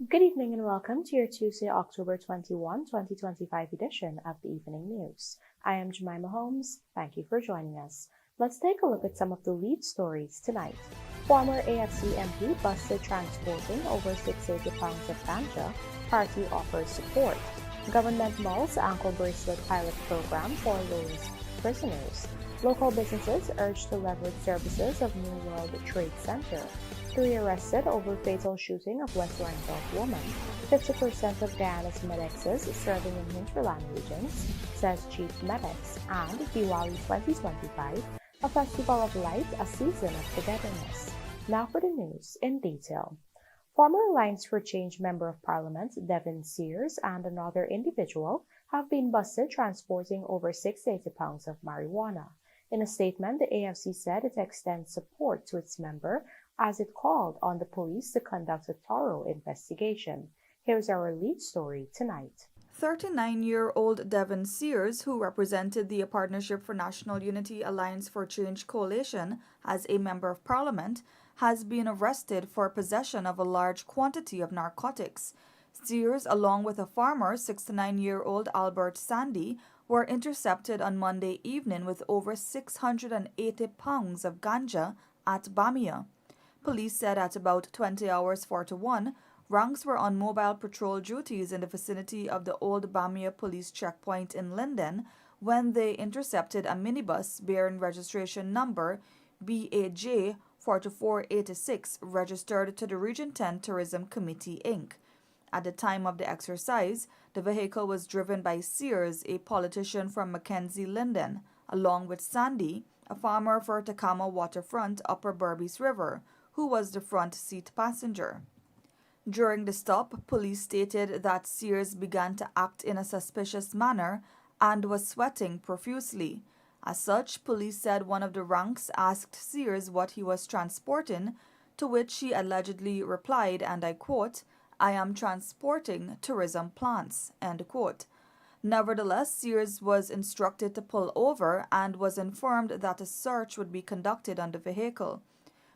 Good evening and welcome to your Tuesday, October 21, 2025 edition of the Evening News. I am Jemima Holmes. Thank you for joining us. Let's take a look at some of the lead stories tonight. Former AFC MP busted transporting over 680 pounds of ganja. Party offers support. Government MULLS ankle bracelet pilot program for low-risk prisoners. Local businesses urged to leverage services of New World Trade Center. 3 arrested over fatal shooting of West RUIMVELDT woman. 50% of Guyana's MEDEXES serving in hinterland regions, says Chief MEDEX. And Diwali 2025, a festival of light, a season of togetherness. Now for the news in detail. Former Alliance for Change Member of Parliament Devin Sears and another individual have been busted transporting over 680 pounds of marijuana. In a statement, the AFC said it extends support to its member as it called on the police to conduct a thorough investigation. Here's our lead story tonight. 39-year-old Devin Sears, who represented the Partnership for National Unity Alliance for Change coalition as a member of parliament, has been arrested for possession of a large quantity of narcotics. Sears, along with a farmer, 69-year-old Albert Sandy, were intercepted on Monday evening with over 680 pounds of ganja at Bamia. Police said at about 20 hours 41, ranks were on mobile patrol duties in the vicinity of the old Bamia police checkpoint in Linden when they intercepted a minibus bearing registration number BAJ 4486 registered to the Region 10 Tourism Committee, Inc. At the time of the exercise, the vehicle was driven by Sears, a politician from Mackenzie Linden, along with Sandy, a farmer for Takama Waterfront Upper Berbice River, who was the front seat passenger. During the stop, police stated that Sears began to act in a suspicious manner and was sweating profusely. As such, police said one of the ranks asked Sears what he was transporting, to which he allegedly replied, and I quote, "I am transporting tourism plants," end quote. Nevertheless, Sears was instructed to pull over and was informed that a search would be conducted on the vehicle.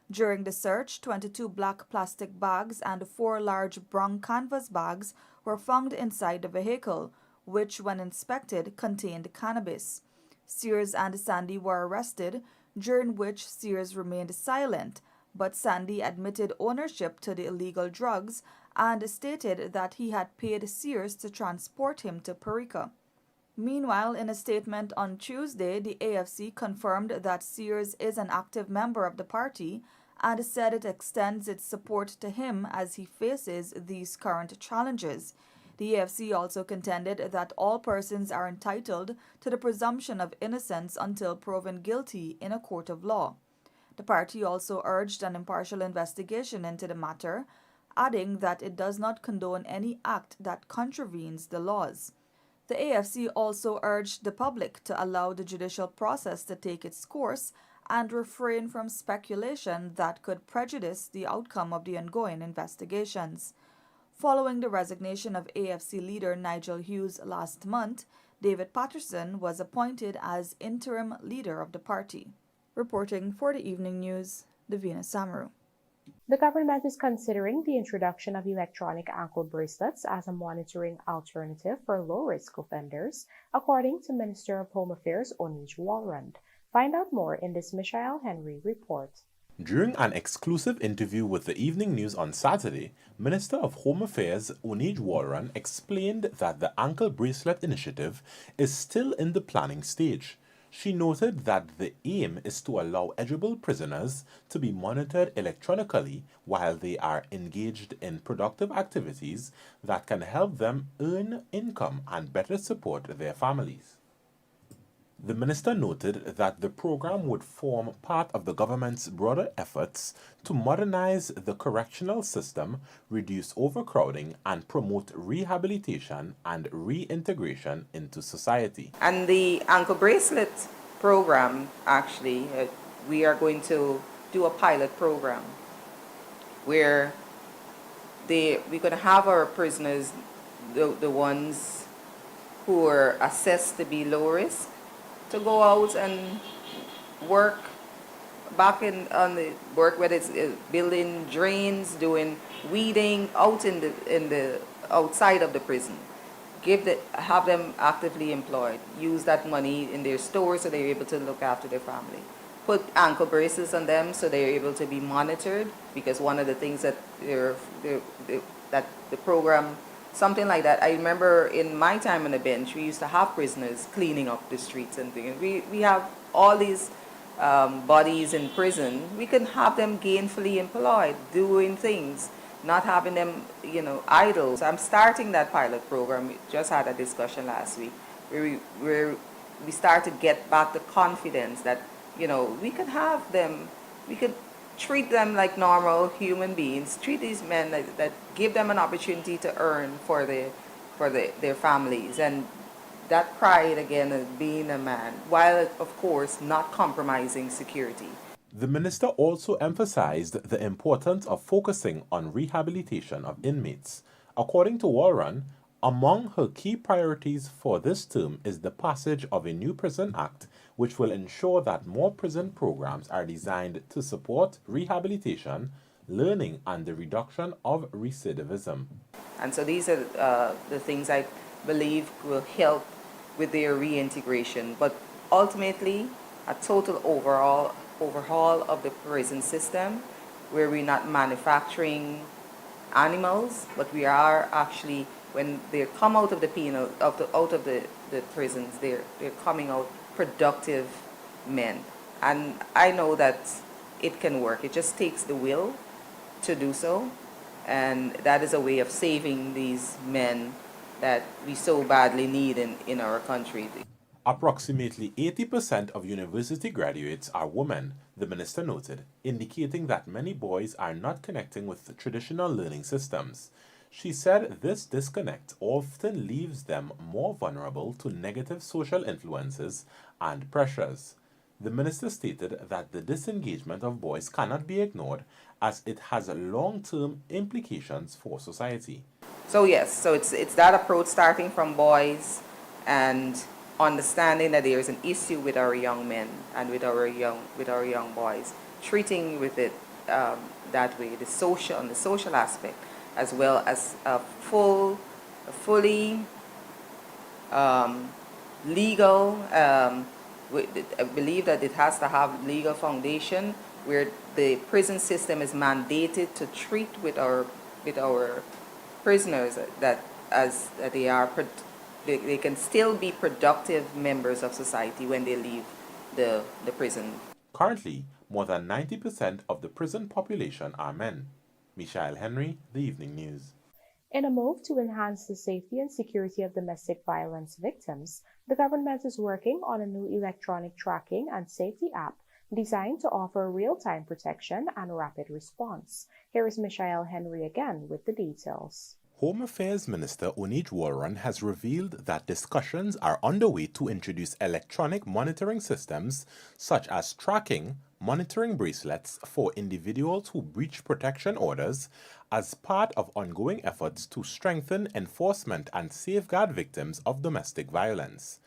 During the search, 22 black plastic bags and 4 large brown canvas bags were found inside the vehicle, which, when inspected, contained cannabis. Sears and Sandy were arrested, during which Sears remained silent, but Sandy admitted ownership to the illegal drugs and stated that he had paid Sears to transport him to Perica. Meanwhile, in a statement on Tuesday, the AFC confirmed that Sears is an active member of the party and said it extends its support to him as he faces these current challenges. The AFC also contended that all persons are entitled to the presumption of innocence until proven guilty in a court of law. The party also urged an impartial investigation into the matter, adding that it does not condone any act that contravenes the laws. The AFC also urged the public to allow the judicial process to take its course and refrain from speculation that could prejudice the outcome of the ongoing investigations. Following the resignation of AFC leader Nigel Hughes last month, David Patterson was appointed as interim leader of the party. Reporting for the Evening News, Davina Samaru. The government is considering the introduction of electronic ankle bracelets as a monitoring alternative for low-risk offenders, according to Minister of Home Affairs Onij Walrand. Find out more in this Michael Henry report. During an exclusive interview with the Evening News on Saturday, Minister of Home Affairs Onij Walrand explained that the ankle bracelet initiative is still in the planning stage. She noted that the aim is to allow eligible prisoners to be monitored electronically while they are engaged in productive activities that can help them earn income and better support their families. The minister noted that the program would form part of the government's broader efforts to modernize the correctional system, reduce overcrowding, and promote rehabilitation and reintegration into society. And the ankle bracelet program, actually, we are going to do a pilot program where we're going to have our prisoners, the ones who are assessed to be low risk, to go out and work back in on the work, whether it's building drains, doing weeding out in the outside of the prison. Have them actively employed. Use that money in their stores so they're able to look after their family. Put ankle braces on them so they're able to be monitored, because one of the things that that the program, something like that. I remember in my time on the bench, we used to have prisoners cleaning up the streets and things. We have all these bodies in prison. We can have them gainfully employed, doing things, not having them, idle. So I'm starting that pilot program. We just had a discussion last week where we start to get back the confidence that, we could have them, we could treat them like normal human beings, treat these men that give them an opportunity to earn for their families, and that pride again of being a man, while of course not compromising security. The minister also emphasized the importance of focusing on rehabilitation of inmates. According to Warren, among her key priorities for this term is the passage of a new Prison Act, which will ensure that more prison programs are designed to support rehabilitation, learning, and the reduction of recidivism. And so these are the things I believe will help with their reintegration. But ultimately, a total overhaul of the prison system, where we're not manufacturing animals, but we are actually, when they come out of the the prisons, they're coming out productive men. And I know that it can work. It just takes the will to do so, and that is a way of saving these men that we so badly need in our country. Approximately 80% of university graduates are women, the minister noted, indicating that many boys are not connecting with traditional learning systems. She said this disconnect often leaves them more vulnerable to negative social influences and pressures. The minister stated that the disengagement of boys cannot be ignored, as it has long-term implications for society. So yes, so it's that approach, starting from boys and understanding that there is an issue with our young men and with our young boys, treating with it that way, on the social aspect, as well as a fully legal. I believe that it has to have legal foundation, where the prison system is mandated to treat with our prisoners that as they can still be productive members of society when they leave the prison. Currently, more than 90% of the prison population are men. Michael Henry, The Evening News. In a move to enhance the safety and security of domestic violence victims, the government is working on a new electronic tracking and safety app designed to offer real-time protection and rapid response. Here is Michael Henry again with the details. Home Affairs Minister Onij Warren has revealed that discussions are underway to introduce electronic monitoring systems such as tracking, monitoring bracelets for individuals who breach protection orders as part of ongoing efforts to strengthen enforcement and safeguard victims of domestic violence.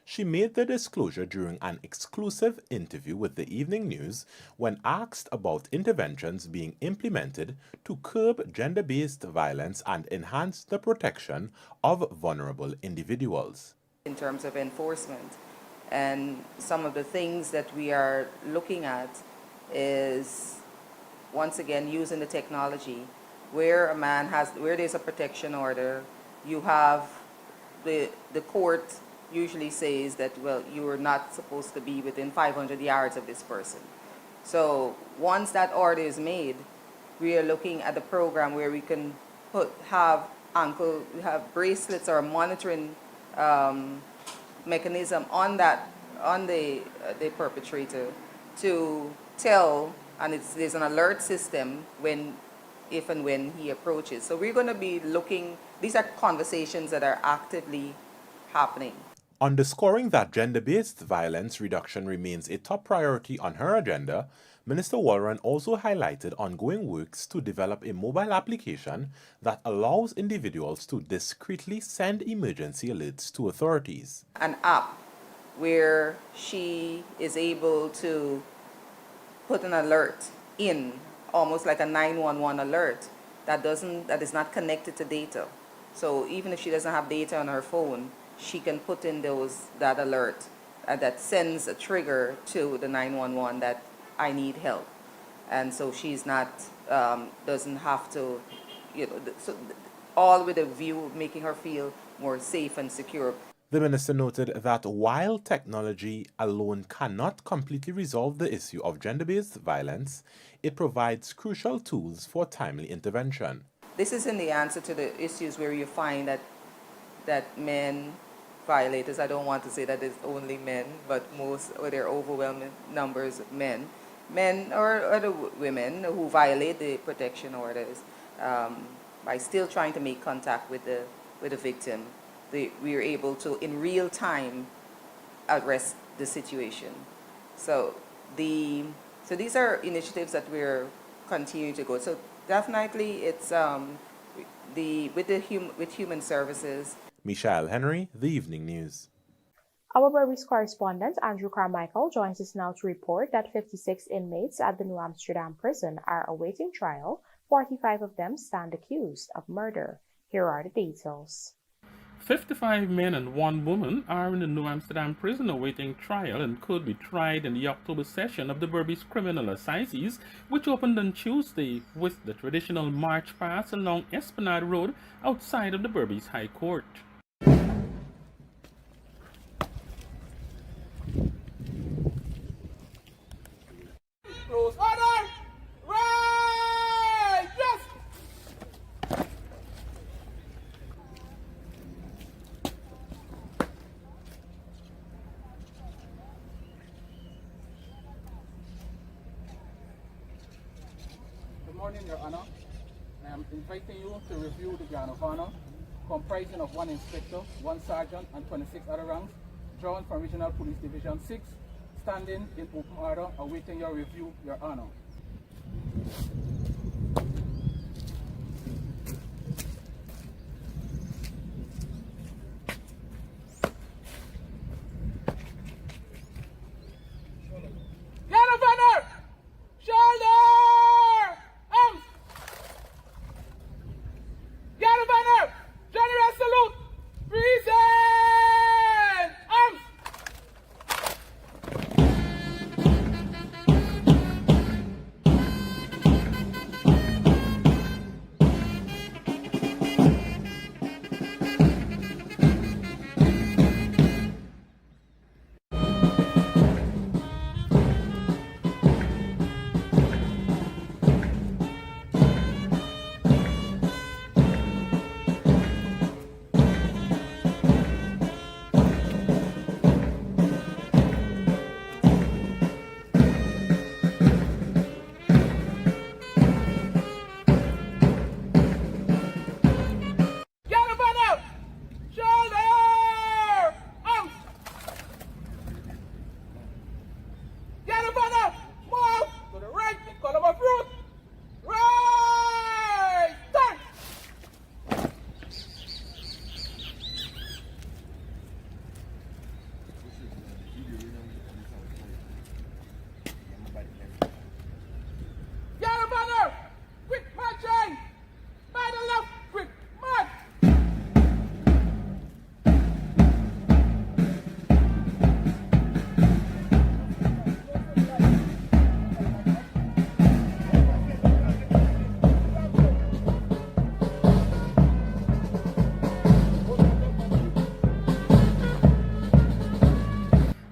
She made the disclosure during an exclusive interview with the Evening News when asked about interventions being implemented to curb gender-based violence and enhance the protection of vulnerable individuals. In terms of enforcement, and some of the things that we are looking at is, once again, using the technology, where where there's a protection order, you have the court usually says that, well, you are not supposed to be within 500 yards of this person. So once that order is made, we are looking at a program where we can have bracelets or a monitoring mechanism on the perpetrator to tell, and there's an alert system if and when he approaches. So we're going to be looking, these are conversations that are actively happening. Underscoring that gender-based violence reduction remains a top priority on her agenda, Minister Warren also highlighted ongoing works to develop a mobile application that allows individuals to discreetly send emergency alerts to authorities. An app where she is able to put an alert in, almost like a 911 alert, that is not connected to data. So even if she doesn't have data on her phone, she can put in that alert that sends a trigger to the 911 that I need help. And so she's not, doesn't have to, all with a view of making her feel more safe and secure. The minister noted that while technology alone cannot completely resolve the issue of gender-based violence, it provides crucial tools for timely intervention. This isn't the answer to the issues where you find that men violators, I don't want to say that it's only men, but or they're overwhelming numbers of men or the women who violate the protection orders by still trying to make contact with the victim. We are able to, in real time, address the situation. So these are initiatives that we're continuing to go. So definitely, it's with human services. Michelle Henry, The Evening News. Our Berbice correspondent Andrew Carmichael joins us now to report that 56 inmates at the New Amsterdam prison are awaiting trial. 45 of them stand accused of murder. Here are the details. 55 men and 1 woman are in the New Amsterdam prison awaiting trial and could be tried in the October session of the Berbice Criminal Assizes, which opened on Tuesday with the traditional march past along Esplanade Road outside of the Berbice High Court. Good morning, Your Honor. I am inviting you to review the Guard of Honor, comprising of 1 inspector, 1 sergeant, and 26 other ranks, drawn from Regional Police Division 6, standing in open order, awaiting your review, Your Honor.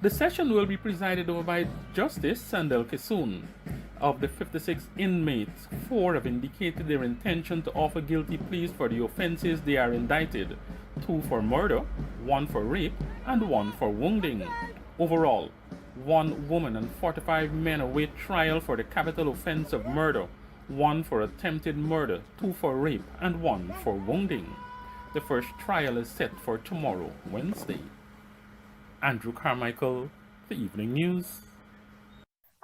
The session will be presided over by Justice Sandel Kisoon. Of the 56 inmates, 4 have indicated their intention to offer guilty pleas for the offenses they are indicted, 2 for murder, 1 for rape, and 1 for wounding. Overall, 1 woman and 45 men await trial for the capital offense of murder, 1 for attempted murder, 2 for rape, and 1 for wounding. The first trial is set for tomorrow, Wednesday. Andrew Carmichael, The Evening News.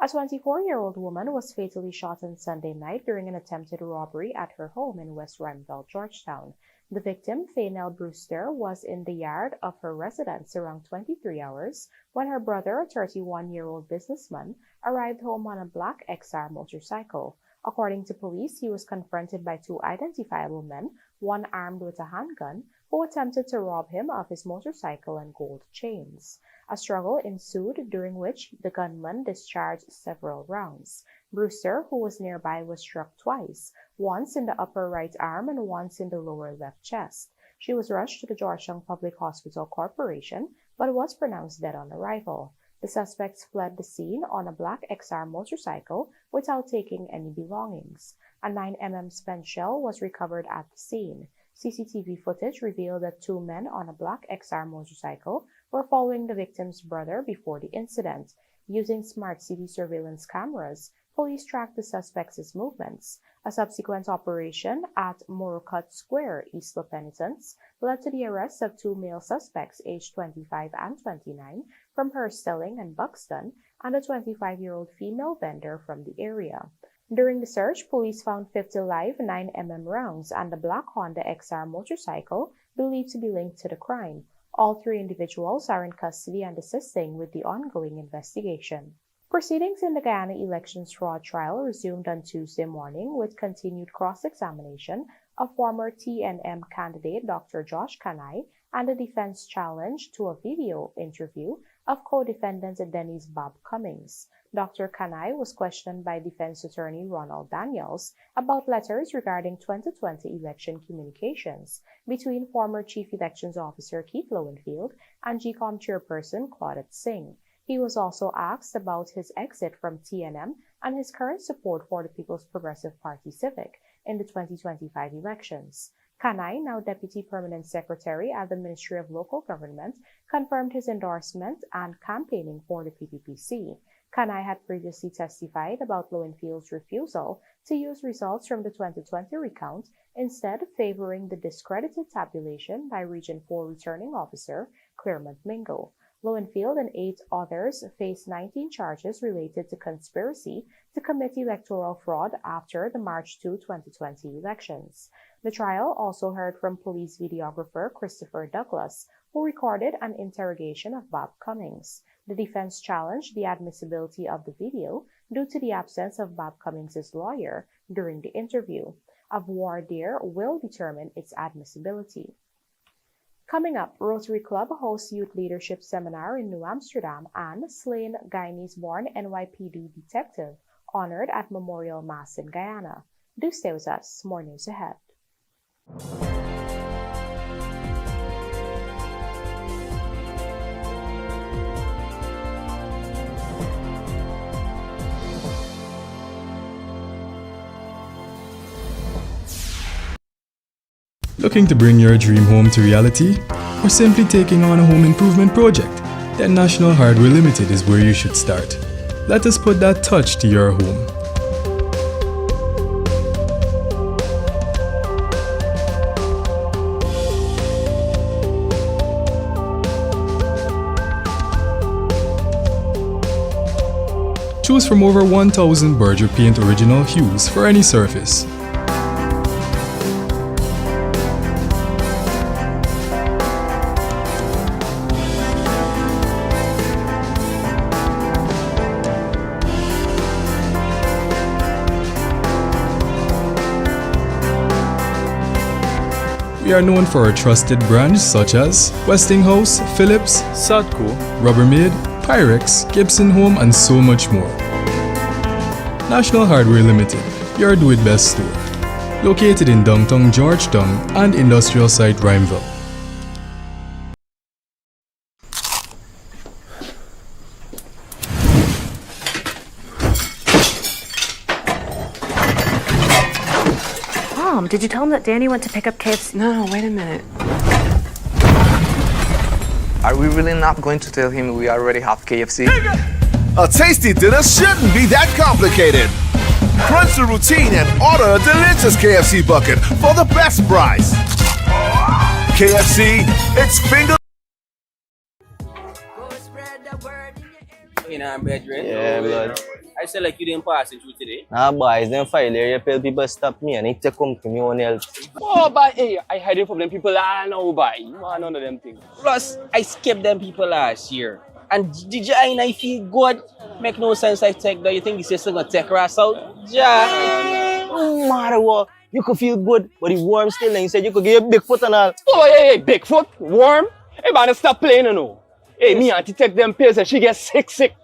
A 24-year-old woman was fatally shot on Sunday night during an attempted robbery at her home in West RUIMVELDT, Georgetown. The victim, Faynell Brewster, was in the yard of her residence around 23 hours when her brother, a 31-year-old businessman, arrived home on a black XR motorcycle. According to police, he was confronted by two identifiable men, one armed with a handgun, who attempted to rob him of his motorcycle and gold chains. A struggle ensued, during which the gunman discharged several rounds. Brewster, who was nearby, was struck twice, once in the upper right arm and once in the lower left chest. She was rushed to the Georgetown Public Hospital Corporation, but was pronounced dead on arrival. The suspects fled the scene on a black XR motorcycle without taking any belongings. A 9mm spent shell was recovered at the scene. CCTV footage revealed that two men on a black XR motorcycle were following the victim's brother before the incident. Using smart city surveillance cameras, police tracked the suspects' movements. A subsequent operation at Moorcote Square, East La Penitence, led to the arrest of two male suspects aged 25 and 29 from Hurstelling and Buxton, and a 25-year-old female vendor from the area. During the search, police found 50 live 9mm rounds and a black Honda XR motorcycle believed to be linked to the crime. All three individuals are in custody and assisting with the ongoing investigation. Proceedings in the Guyana elections fraud trial resumed on Tuesday morning with continued cross-examination of former TNM candidate Dr. Josh Kanai and the defense challenge to a video interview of co-defendant Denise Bob Cummings. Dr. Kanai was questioned by defense attorney Ronald Daniels about letters regarding 2020 election communications between former Chief Elections Officer Keith Lowenfield and GCOM chairperson Claudette Singh. He was also asked about his exit from TNM and his current support for the People's Progressive Party Civic in the 2025 elections. Kanai, now Deputy Permanent Secretary at the Ministry of Local Government, confirmed his endorsement and campaigning for the PPPC. Kanai had previously testified about Lowenfield's refusal to use results from the 2020 recount, instead favoring the discredited tabulation by Region 4 Returning Officer Clearmont Mingo. Lowenfield and 8 others face 19 charges related to conspiracy to commit electoral fraud after the March 2, 2020 elections. The trial also heard from police videographer Christopher Douglas, who recorded an interrogation of Bob Cummings. The defense challenged the admissibility of the video due to the absence of Bob Cummings' lawyer during the interview. A voir dire will determine its admissibility. Coming up, Rotary Club hosts Youth Leadership Seminar in New Amsterdam, and slain Guyanese-born NYPD detective honored at Memorial Mass in Guyana. Do stay with us. More news ahead. Looking to bring your dream home to reality? Or simply taking on a home improvement project? Then National Hardware Limited is where you should start. Let us put that touch to your home. Choose from over 1,000 Berger Paint original hues for any surface. We are known for our trusted brands such as Westinghouse, Philips, Sadco, Rubbermaid, Pyrex, Gibson Home, and so much more. National Hardware Limited, your do-it-best store. Located in downtown Georgetown and industrial site RUIMVELDT. Mom, did you tell him that Danny went to pick up KFC? No, wait a minute. Are we really not going to tell him we already have KFC? A tasty dinner shouldn't be that complicated. Crunch the routine and order a delicious KFC bucket for the best price. KFC, it's finger. In our bedroom. Yeah, blood. I said like you didn't pass it through today. Nah, boys, them file area pill people stop me and it take come to me on help. Oh, but hey, I hiding from them people now, boy. Man, none of them things. Plus, I skipped them people last year. And did you and I feel good? Make no sense I take that. You think the system gonna take us out? Yeah. No matter what, you could feel good, but the worm still and you said you could get a big foot and all. Oh, hey, Bigfoot, worm. Hey, man, stop playing, you know. Hey, me auntie take them pills and she gets sick.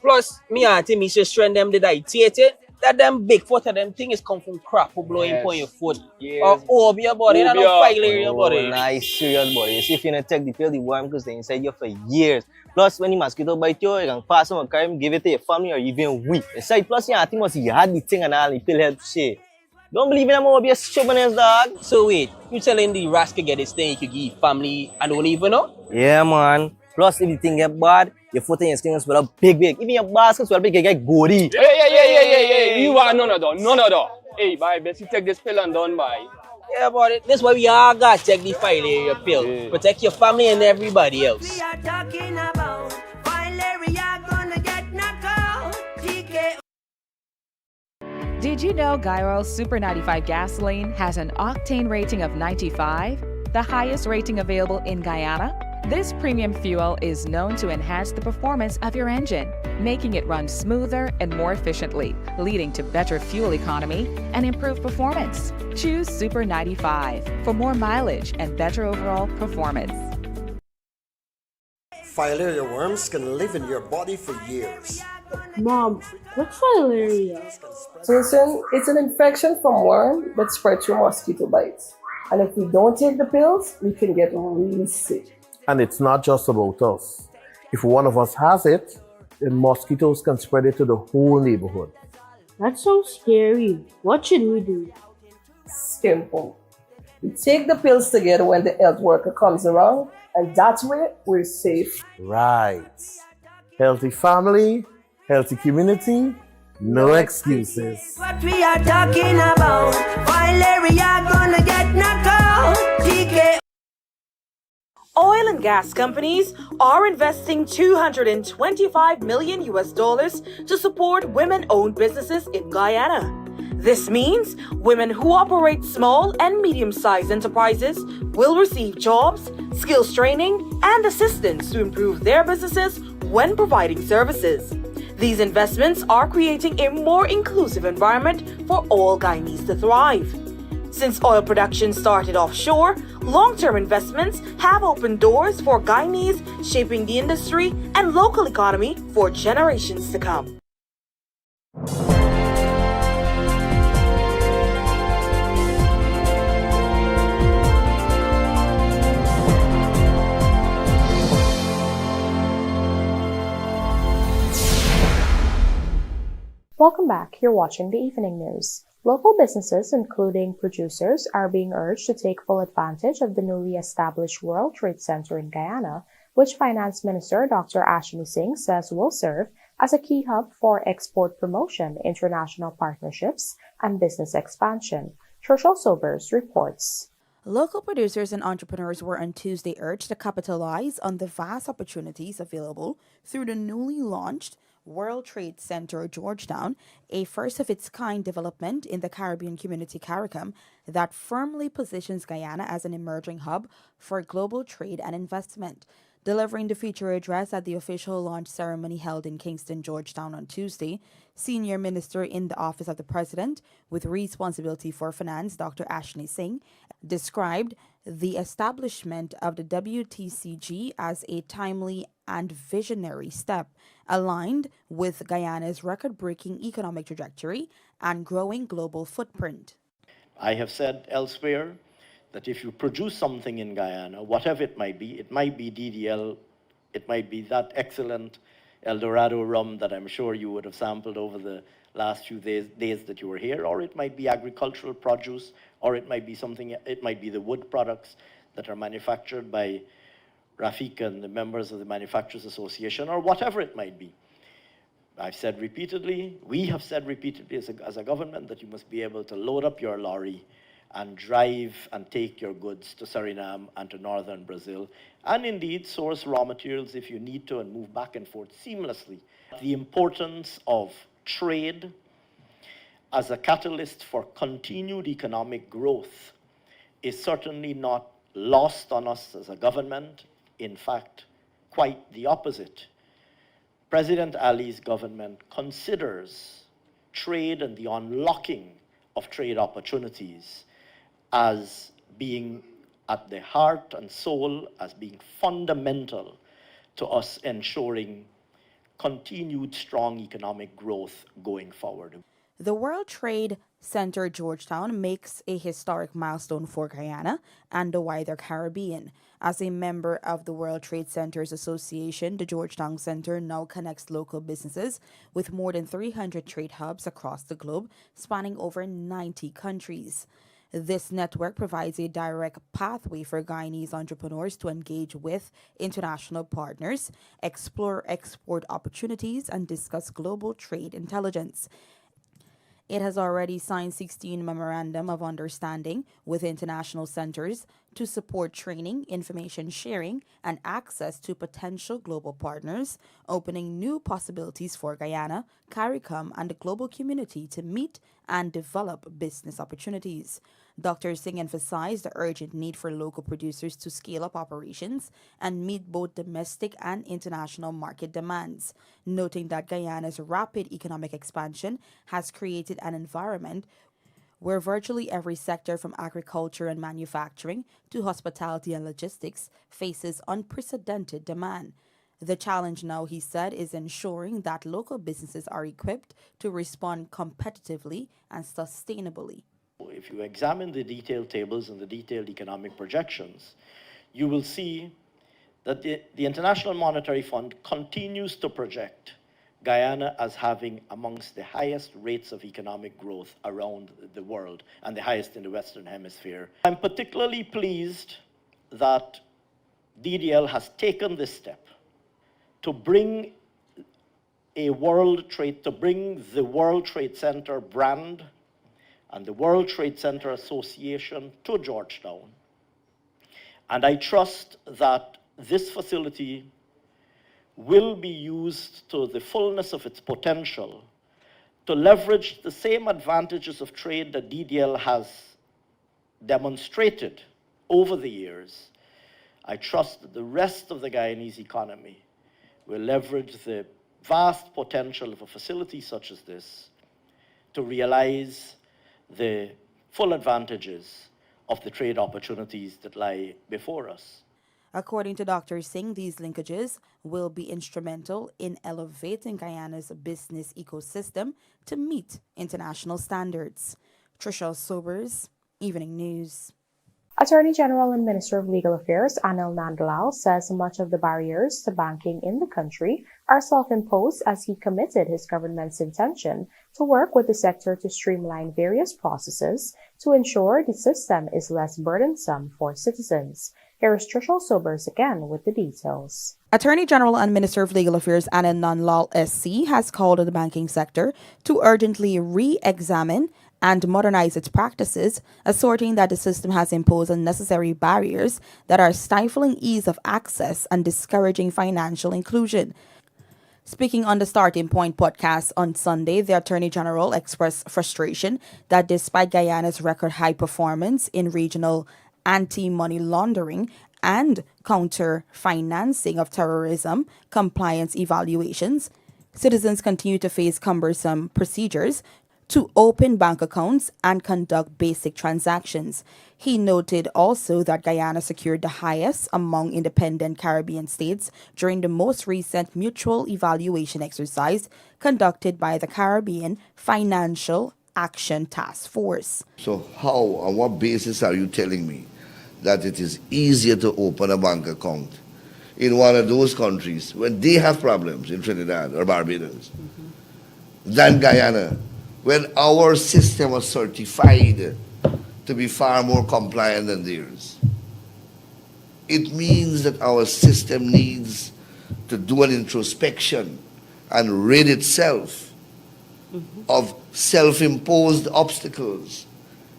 Plus, me auntie, me sister and them did I take it. That them Bigfoot and them things come from crap who blowing on your foot. Yes. Or over your body, and no file in your body. Nice, serious body. You see if you don't take the pill, the worm because they inside you for years. Plus, when the mosquito bite you, you can pass on a crime, give it to your family or even weep. Aside, plus, your auntie must you had the thing and all, the pill help shit. Don't believe in them over be a stubbornness, dog. So wait, you telling the rascal get this thing you could give family and don't even know? Yeah, man. Plus, if the thing get bad, your foot and your skin will swell up big. Even your basket will big, get gory. Yeah. You are none of that. Hey, bye, best you take this pill and done, bye. Yeah, but this why we all got to take the file area pill. Yeah. Protect your family and everybody else. We are talking about file area gonna get knocked out. Did you know Guy Super 95 gasoline has an octane rating of 95, the highest rating available in Guyana? This premium fuel is known to enhance the performance of your engine, making it run smoother and more efficiently, leading to better fuel economy and improved performance. Choose Super 95 for more mileage and better overall performance. Filaria worms can live in your body for years. Mom, what's filaria? Listen, it's an infection from worm that spreads through mosquito bites. And if we don't take the pills, we can get really sick. And it's not just about us. If one of us has it, then mosquitoes can spread it to the whole neighborhood. That's so scary. What should we do? Simple. We take the pills together when the health worker comes around, and that way we're safe. Right. Healthy family, healthy community, no excuses. What we are talking about, filaria gonna get knocked out. TK. Oil and gas companies are investing $225 million to support women-owned businesses in Guyana. This means women who operate small and medium-sized enterprises will receive jobs, skills training, and assistance to improve their businesses when providing services. These investments are creating a more inclusive environment for all Guyanese to thrive. Since oil production started offshore, long-term investments have opened doors for Guyanese, shaping the industry and local economy for generations to come. Welcome back. You're watching the Evening News. Local businesses, including producers, are being urged to take full advantage of the newly established World Trade Center in Guyana, which Finance Minister Dr. Ashley Singh says will serve as a key hub for export promotion, international partnerships, and business expansion. Churchill Sobers reports. Local producers and entrepreneurs were on Tuesday urged to capitalize on the vast opportunities available through the newly launched World Trade Center Georgetown, a first-of-its-kind development in the Caribbean community CARICOM that firmly positions Guyana as an emerging hub for global trade and investment. Delivering the feature address at the official launch ceremony held in Kingston, Georgetown on Tuesday, Senior Minister in the Office of the President with responsibility for finance, Dr. Ashley Singh, described the establishment of the WTCG as a timely and visionary step, aligned with Guyana's record-breaking economic trajectory and growing global footprint. I have said elsewhere that if you produce something in Guyana, whatever it might be DDL, it might be that excellent El Dorado rum that I'm sure you would have sampled over the last few days that you were here, or it might be agricultural produce, or it might be something, it might be the wood products that are manufactured by Rafik and the members of the Manufacturers Association, or whatever it might be. I've said repeatedly, we have said repeatedly as a government that you must be able to load up your lorry and drive and take your goods to Suriname and to northern Brazil, and indeed source raw materials if you need to and move back and forth seamlessly. The importance of trade as a catalyst for continued economic growth is certainly not lost on us as a government. In fact, quite the opposite. President Ali's government considers trade and the unlocking of trade opportunities as being at the heart and soul, as being fundamental to us ensuring continued strong economic growth going forward. The World Trade Center Georgetown makes a historic milestone for Guyana and the wider Caribbean. As a member of the World Trade Centers Association, the Georgetown Center now connects local businesses with more than 300 trade hubs across the globe, spanning over 90 countries. This network provides a direct pathway for Guyanese entrepreneurs to engage with international partners, explore export opportunities, and discuss global trade intelligence. It has already signed 16 Memorandum of Understanding with international centers to support training, information sharing, and access to potential global partners, opening new possibilities for Guyana, CARICOM, and the global community to meet and develop business opportunities. Dr. Singh emphasized the urgent need for local producers to scale up operations and meet both domestic and international market demands, noting that Guyana's rapid economic expansion has created an environment where virtually every sector from agriculture and manufacturing to hospitality and logistics faces unprecedented demand. The challenge now, he said, is ensuring that local businesses are equipped to respond competitively and sustainably. If you examine the detailed tables and the detailed economic projections, you will see that the International Monetary Fund continues to project Guyana as having amongst the highest rates of economic growth around the world and the highest in the Western Hemisphere. I'm particularly pleased that DDL has taken this step to bring the World Trade Center brand and the World Trade Center Association to Georgetown. And I trust that this facility will be used to the fullness of its potential to leverage the same advantages of trade that DDL has demonstrated over the years. I trust that the rest of the Guyanese economy will leverage the vast potential of a facility such as this to realize the full advantages of the trade opportunities that lie before us. According to Dr. Singh, these linkages will be instrumental in elevating Guyana's business ecosystem to meet international standards. Trisha Sobers, Evening News. Attorney General and Minister of Legal Affairs Anil Nandlal says much of the barriers to banking in the country are self-imposed, as he committed his government's intention to work with the sector to streamline various processes to ensure the system is less burdensome for citizens. Here is Trishul Sobers again with the details. Attorney General and Minister of Legal Affairs Anil Nandlal SC has called on the banking sector to urgently re-examine and modernize its practices, asserting that the system has imposed unnecessary barriers that are stifling ease of access and discouraging financial inclusion. Speaking on the Starting Point podcast on Sunday, the Attorney General expressed frustration that despite Guyana's record high performance in regional anti-money laundering and counter-financing of terrorism compliance evaluations, citizens continue to face cumbersome procedures to open bank accounts and conduct basic transactions. He noted also that Guyana secured the highest among independent Caribbean states during the most recent mutual evaluation exercise conducted by the Caribbean Financial Action Task Force. So how, on what basis are you telling me that it is easier to open a bank account in one of those countries when they have problems in Trinidad or Barbados than Guyana, when our system was certified to be far more compliant than theirs? It means that our system needs to do an introspection and rid itself of self-imposed obstacles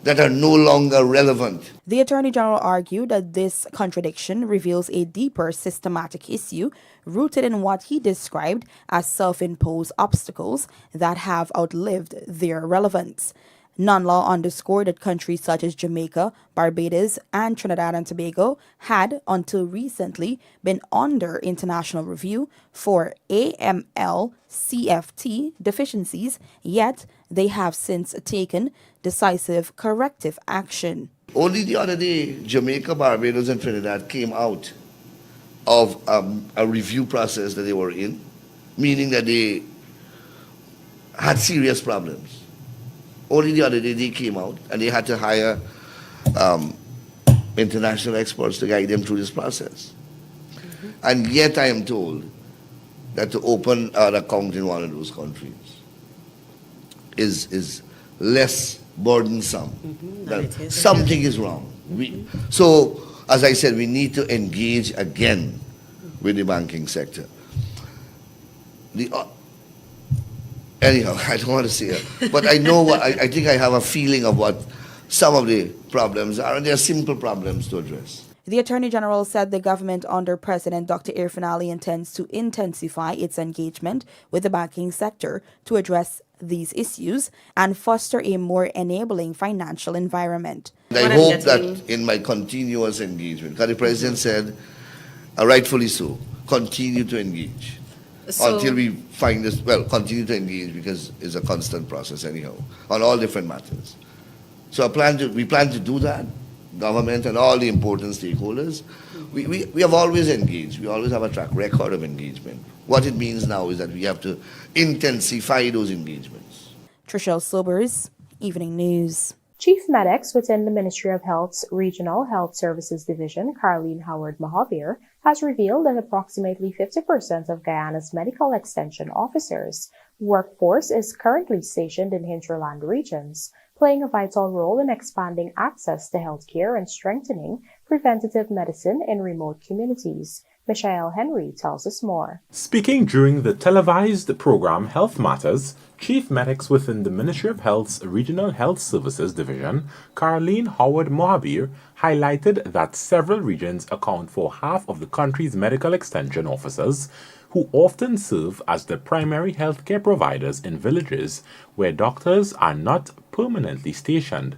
that are no longer relevant. The Attorney General argued that this contradiction reveals a deeper systematic issue rooted in what he described as self-imposed obstacles that have outlived their relevance. Non-law underscored that countries such as Jamaica, Barbados, and Trinidad and Tobago had, until recently, been under international review for AML-CFT deficiencies, yet they have since taken decisive corrective action. Only the other day, Jamaica, Barbados, and Trinidad came out of a review process that they were in, meaning that they had serious problems. Only the other day they came out and they had to hire international experts to guide them through this process. And yet I am told that to open an account in one of those countries is less burdensome. That something is wrong. So, as I said, we need to engage again with the banking sector. Anyhow, I don't want to say it, but I know what I think I have a feeling of what some of the problems are, and they are simple problems to address. The Attorney General said the government under President Dr. Irfaan Ali intends to intensify its engagement with the banking sector to address these issues and foster a more enabling financial environment. And I hope that in my continuous engagement, because the President said, rightfully so, continue to engage. Until we find this, well, continue to engage because it's a constant process anyhow, on all different matters. So we plan to do that, government and all the important stakeholders. We have always engaged. We always have a track record of engagement. What it means now is that we have to intensify those engagements. Trishelle Sobers, Evening News. Chief MEDEX within the Ministry of Health's Regional Health Services Division, Caroline Howard Mahavir, has revealed that approximately 50% of Guyana's medical extension officers' workforce is currently stationed in hinterland regions, playing a vital role in expanding access to healthcare and strengthening preventative medicine in remote communities. Michael Henry tells us more. Speaking during the televised program Health Matters, Chief Medics within the Ministry of Health's Regional Health Services Division, Caroline Howard Mohabir, highlighted that several regions account for half of the country's medical extension officers, who often serve as the primary healthcare providers in villages where doctors are not permanently stationed.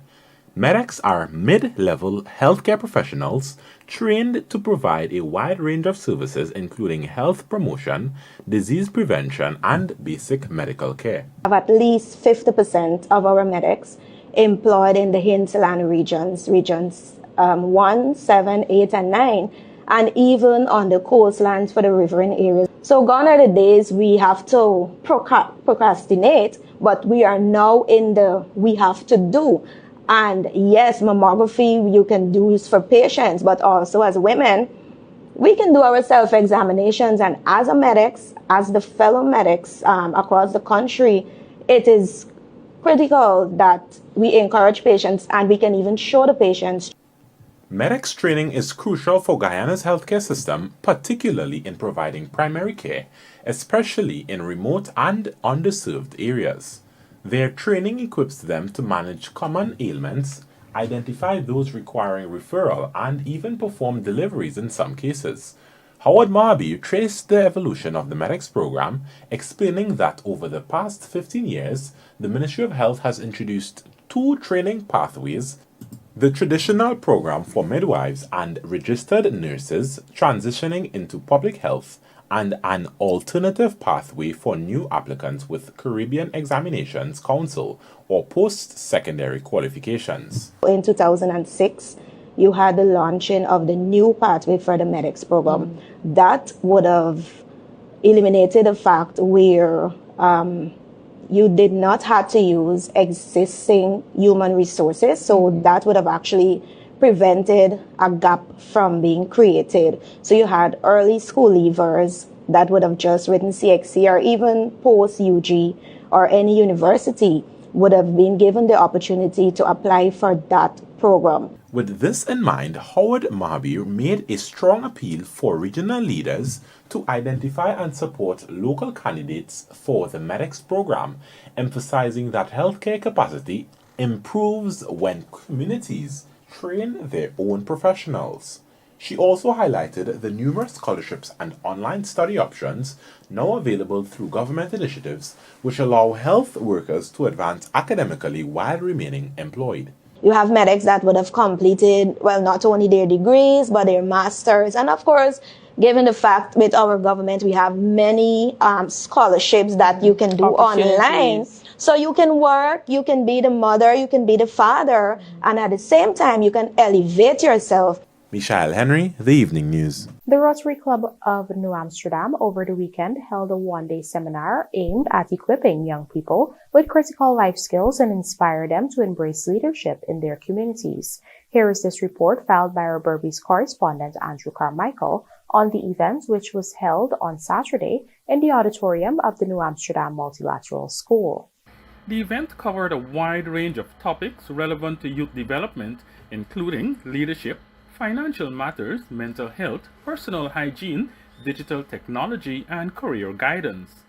Medics are mid-level healthcare professionals trained to provide a wide range of services including health promotion, disease prevention, and basic medical care. We have at least 50% of our medics employed in the hinterland regions 1, 7, 8, and 9, and even on the coastlands for the riverine areas. So gone are the days we have to procrastinate, but we are now in the we have to do. And yes, mammography you can do for patients, but also as women, we can do our self-examinations. And as a medics, as the fellow medics across the country, it is critical that we encourage patients and we can even show the patients. Medics training is crucial for Guyana's healthcare system, particularly in providing primary care, especially in remote and underserved areas. Their training equips them to manage common ailments, identify those requiring referral, and even perform deliveries in some cases. Howard Mahabir traced the evolution of the MEDEX program, explaining that over the past 15 years, the Ministry of Health has introduced 2 training pathways: the traditional program for midwives and registered nurses transitioning into public health, and an alternative pathway for new applicants with Caribbean Examinations Council or post-secondary qualifications. In 2006, you had the launching of the new pathway for the MEDEX program. That would have eliminated the fact where you did not have to use existing human resources, so that would have actually prevented a gap from being created. So you had early school leavers that would have just written CXC, or even post-UG or any university would have been given the opportunity to apply for that program. With this in mind, Howard Mahabir made a strong appeal for regional leaders to identify and support local candidates for the MEDEX program, emphasizing that healthcare capacity improves when communities train their own professionals. She also highlighted the numerous scholarships and online study options now available through government initiatives which allow health workers to advance academically while remaining employed. You have medics that would have completed, well, not only their degrees, but their masters. And of course, given the fact with our government, we have many scholarships that you can do online. So you can work, you can be the mother, you can be the father, and at the same time, you can elevate yourself. Michael Henry, The Evening News. The Rotary Club of New Amsterdam over the weekend held a one-day seminar aimed at equipping young people with critical life skills and inspire them to embrace leadership in their communities. Here is this report filed by our Berbice correspondent Andrew Carmichael on the event, which was held on Saturday in the auditorium of the New Amsterdam Multilateral School. The event covered a wide range of topics relevant to youth development, including leadership, financial matters, mental health, personal hygiene, digital technology, and career guidance.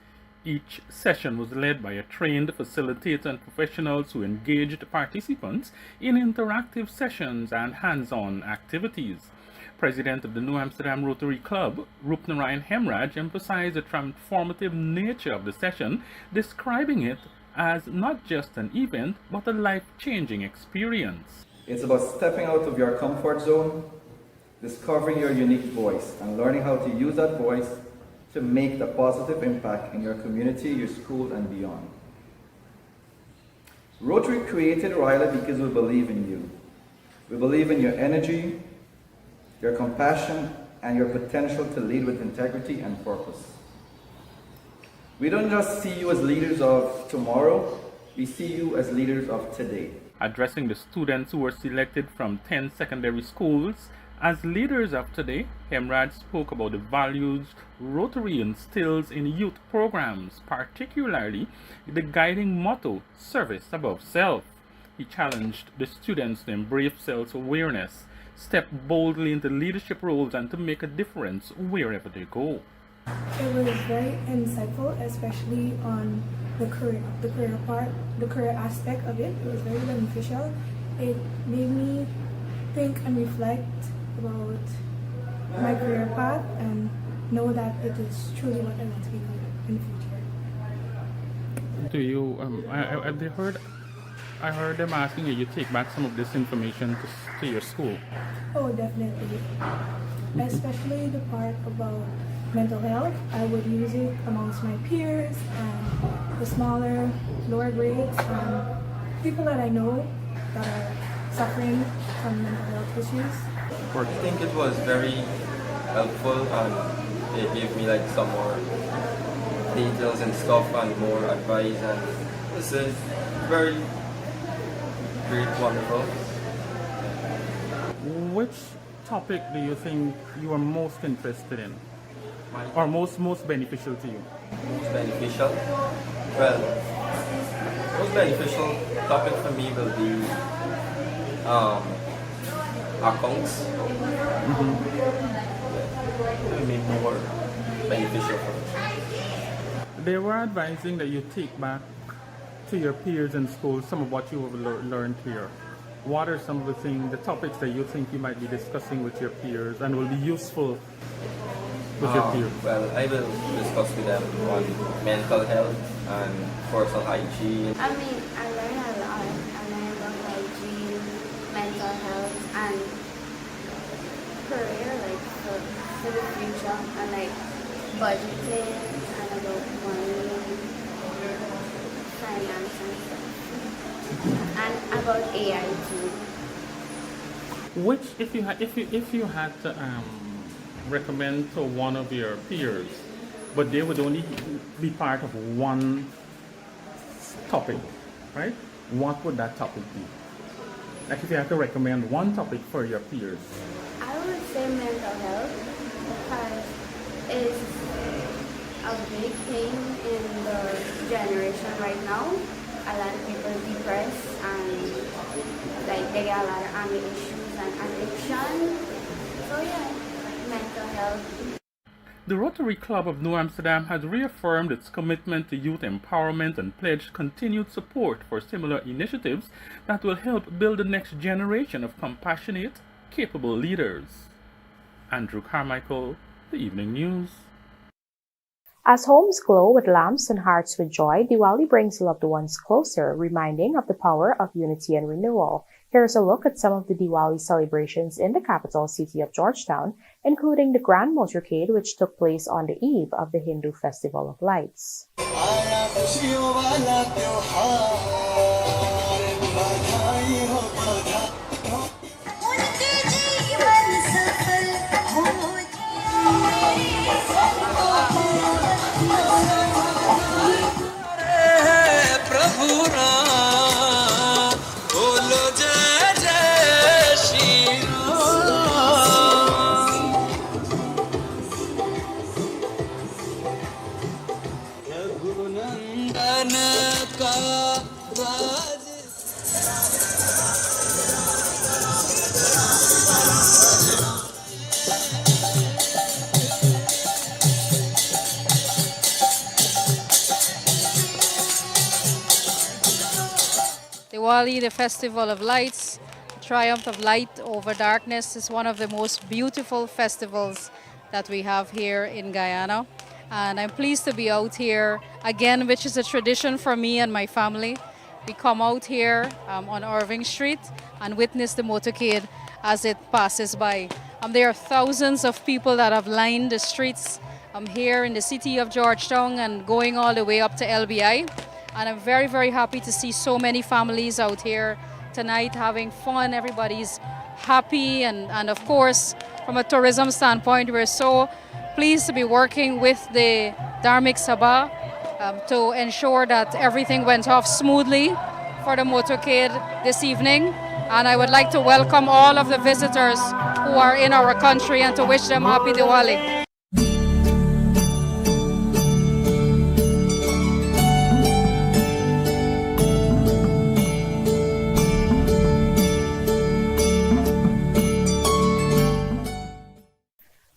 Each session was led by a trained facilitator and professionals who engaged participants in interactive sessions and hands-on activities. President of the New Amsterdam Rotary Club, Rupnarayan Hemraj, emphasized the transformative nature of the session, describing it as not just an event, but a life-changing experience. It's about stepping out of your comfort zone, discovering your unique voice, and learning how to use that voice to make the positive impact in your community, your school, and beyond. Rotary created Riley because we believe in you. We believe in your energy, your compassion, and your potential to lead with integrity and purpose. We don't just see you as leaders of tomorrow, we see you as leaders of today. Addressing the students who were selected from 10 secondary schools as leaders of today, Hemraj spoke about the values Rotary instills in youth programs, particularly the guiding motto, service above self. He challenged the students to embrace self-awareness, step boldly into leadership roles, and to make a difference wherever they go. It was very insightful, especially on the career part, the career aspect of it. It was very beneficial. It made me think and reflect about my career path and know that it is truly what I want to be doing in the future. Do you, I heard them asking you to take back some of this information to your school. Oh, definitely. Especially the part about mental health. I would use it amongst my peers and the smaller, lower grades, and people that I know that are suffering from mental health issues. I think it was very helpful, and it gave me like some more details and stuff and more advice, and this is very great, wonderful. Which topic do you think you are most interested in? Or most beneficial to you? Most beneficial? Well, most beneficial topic for me will be accounts. It will be more beneficial for me. They were advising that you take back to your peers in school some of what you have learned here. What are some of the topics that you think you might be discussing with your peers and will be useful with your peers? Well, I will discuss with them on mental health and personal hygiene. I mean, I learned a lot. I learned about hygiene, mental health, and career, like for the future, and like budgeting, and about money, finance, and stuff, and about AI too. Which, if you had to recommend to one of your peers, but they would only be part of one topic, right? What would that topic be? Like if you had to recommend one topic for your peers. I would say mental health, because it's a big thing in the generation right now. A lot of people depressed and like they get a lot of anger issues and addiction. So yeah, mental health. The Rotary Club of New Amsterdam has reaffirmed its commitment to youth empowerment and pledged continued support for similar initiatives that will help build the next generation of compassionate, capable leaders. Andrew Carmichael, The Evening News. As homes glow with lamps and hearts with joy, Diwali brings loved ones closer, reminding of the power of unity and renewal. Here's a look at some of the Diwali celebrations in the capital city of Georgetown, including the Grand Motorcade, which took place on the eve of the Hindu Festival of Lights. Diwali, the Festival of Lights, triumph of light over darkness, is one of the most beautiful festivals that we have here in Guyana. And I'm pleased to be out here again, which is a tradition for me and my family. We come out here on Irving Street and witness the motorcade as it passes by. There are thousands of people that have lined the streets here in the city of Georgetown and going all the way up to LBI. And I'm very, very happy to see so many families out here tonight having fun. Everybody's happy. And of course, from a tourism standpoint, we're so pleased to be working with the Dharmic Sabha to ensure that everything went off smoothly for the motorcade this evening. And I would like to welcome all of the visitors who are in our country and to wish them Happy Diwali.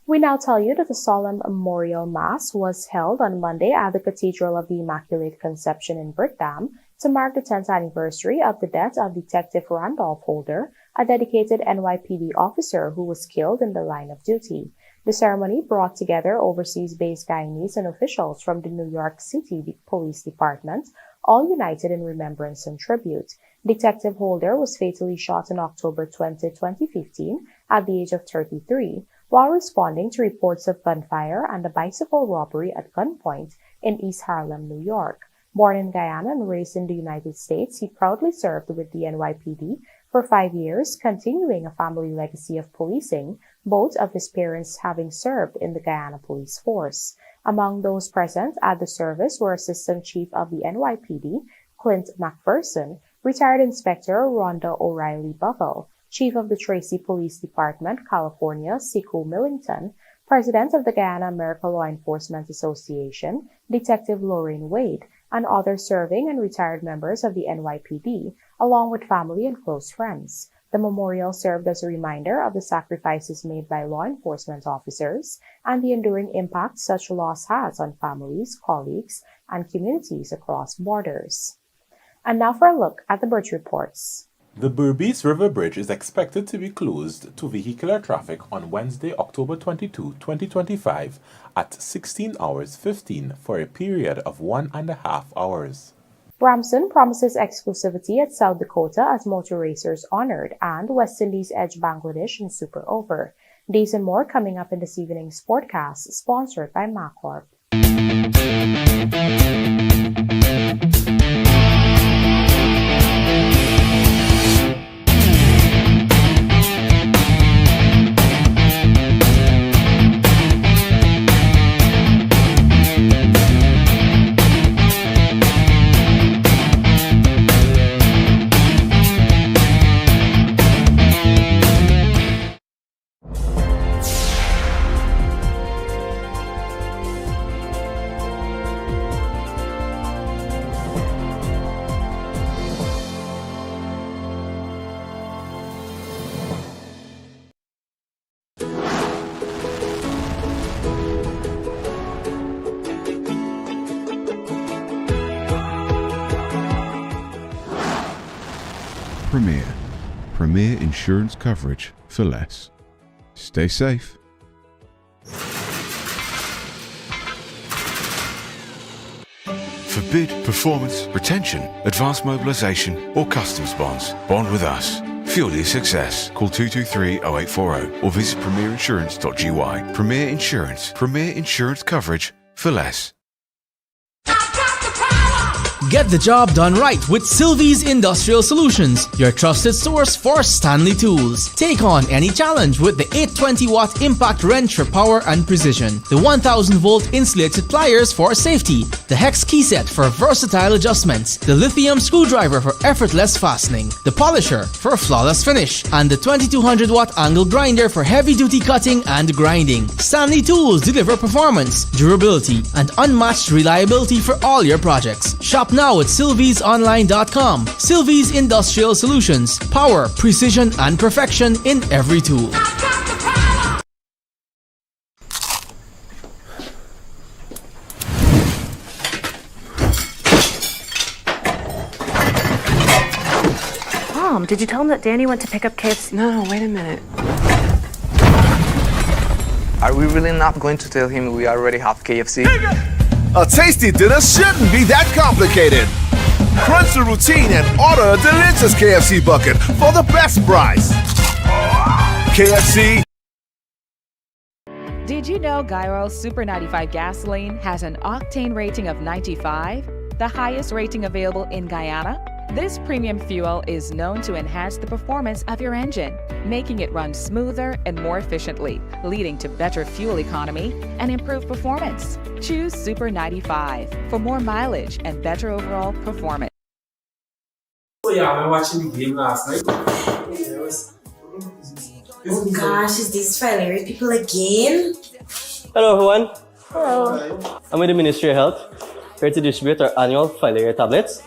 We now tell you that the solemn memorial mass was held on Monday at the Cathedral of the Immaculate Conception in Brickdam to mark the 10th anniversary of the death of Detective Randolph Holder, a dedicated NYPD officer who was killed in the line of duty. The ceremony brought together overseas-based Guyanese and officials from the New York City Police Department, all united in remembrance and tribute. Detective Holder was fatally shot on October 20, 2015, at the age of 33, while responding to reports of gunfire and a bicycle robbery at gunpoint in East Harlem, New York. Born in Guyana and raised in the United States, he proudly served with the NYPD for 5 years, continuing a family legacy of policing, both of his parents having served in the Guyana Police Force. Among those present at the service were Assistant Chief of the NYPD, Clint McPherson, Retired Inspector Rhonda O'Reilly Bovell, Chief of the Tracy Police Department, California, Siku Millington, President of the Guyana American Law Enforcement Association, Detective Lorraine Wade, and other serving and retired members of the NYPD, along with family and close friends. The memorial served as a reminder of the sacrifices made by law enforcement officers and the enduring impact such loss has on families, colleagues, and communities across borders. And now for a look at the bridge reports. The Berbice River Bridge is expected to be closed to vehicular traffic on Wednesday, October 22, 2025 at 16 hours 15 for a period of 1.5 hours. Ramson promises exclusivity at South Dakota as motor racers honored, and West Indies edge Bangladesh in Super Over. These and more coming up in this evening's Sportcast, sponsored by Maccorp. Premier. Premier insurance coverage for less. Stay safe. For bid, performance, retention, advanced mobilisation or customs bonds, bond with us. Fuel your success. Call 223-0840 or visit premierinsurance.gy. Premier Insurance. Premier insurance coverage for less. Get the job done right with Sylvie's Industrial Solutions, your trusted source for Stanley tools. Take on any challenge with the 820-watt impact wrench for power and precision, the 1000-volt insulated pliers for safety, the hex key set for versatile adjustments, the lithium screwdriver for effortless fastening, the polisher for flawless finish, and the 2200-watt angle grinder for heavy-duty cutting and grinding. Stanley tools deliver performance, durability, and unmatched reliability for all your projects. Shop now at sylviesonline.com. Sylvie's Industrial Solutions. Power, precision, and perfection in every tool. Mom, did you tell him that Danny went to pick up KFC? No, wait a minute. Are we really not going to tell him we already have KFC? A tasty dinner shouldn't be that complicated. Crunch the routine and order a delicious KFC bucket for the best price. KFC. Did you know Guy Super 95 gasoline has an octane rating of 95, the highest rating available in Guyana? This premium fuel is known to enhance the performance of your engine, making it run smoother and more efficiently, leading to better fuel economy and improved performance. Choose Super 95 for more mileage and better overall performance. So yeah, I was watching the game last night. Oh gosh, is these Fileria people again? Hello everyone. Hello. I'm with the Ministry of Health, here to distribute our annual Fileria tablets.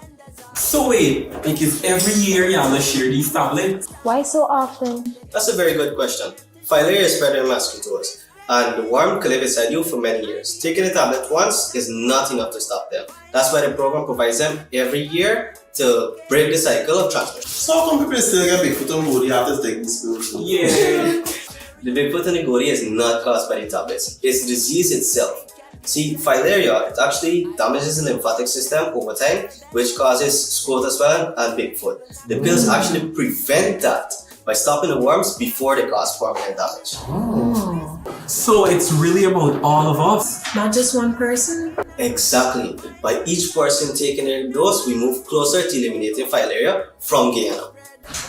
So wait, because every year y'all share these tablets? Why so often? That's a very good question. Fileria is spreading mosquitoes, and the worm could live inside you for many years. Taking the tablet once is not enough to stop them. That's why the program provides them every year to break the cycle of transmission. So how come people still get Bigfoot and Goody after taking this pill? Yeah. The Bigfoot and the Goody is not caused by the tablets. It's the disease itself. See, Fileria, it actually damages the lymphatic system over time, which causes scrotal swelling and Bigfoot. The pills actually prevent that by stopping the worms before they cause permanent damage. Oh. So it's really about all of us? Not just one person? Exactly. By each person taking their dose, we move closer to eliminating Fileria from Guyana.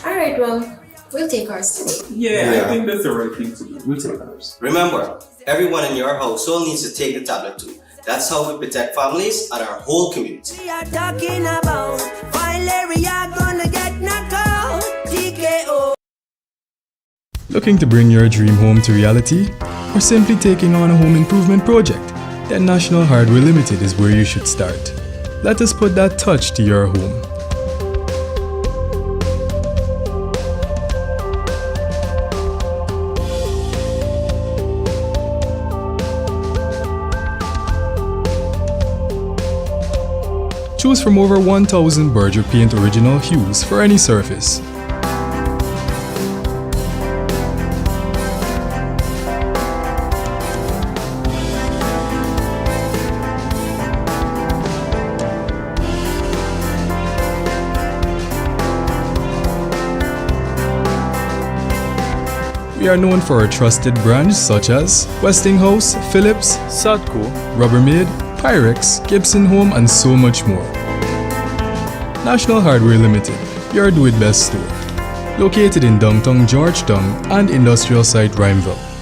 Alright, well, we'll take ours today. Yeah, I think that's the right thing to do. We'll take ours. Remember, everyone in your household needs to take the tablet too. That's how we protect families and our whole community. We are talking about Fileria gonna get knocked out. TKO. Looking to bring your dream home to reality? Or simply taking on a home improvement project? Then National Hardware Limited is where you should start. Let us put that touch to your home. Choose from over 1,000 Berger Paint original hues for any surface. We are known for our trusted brands such as Westinghouse, Philips, Sadco, Rubbermaid, Pyrex, Gibson Home, and so much more. National Hardware Limited, your do-it-best store. Located in downtown Georgetown and industrial site RUIMVELDT.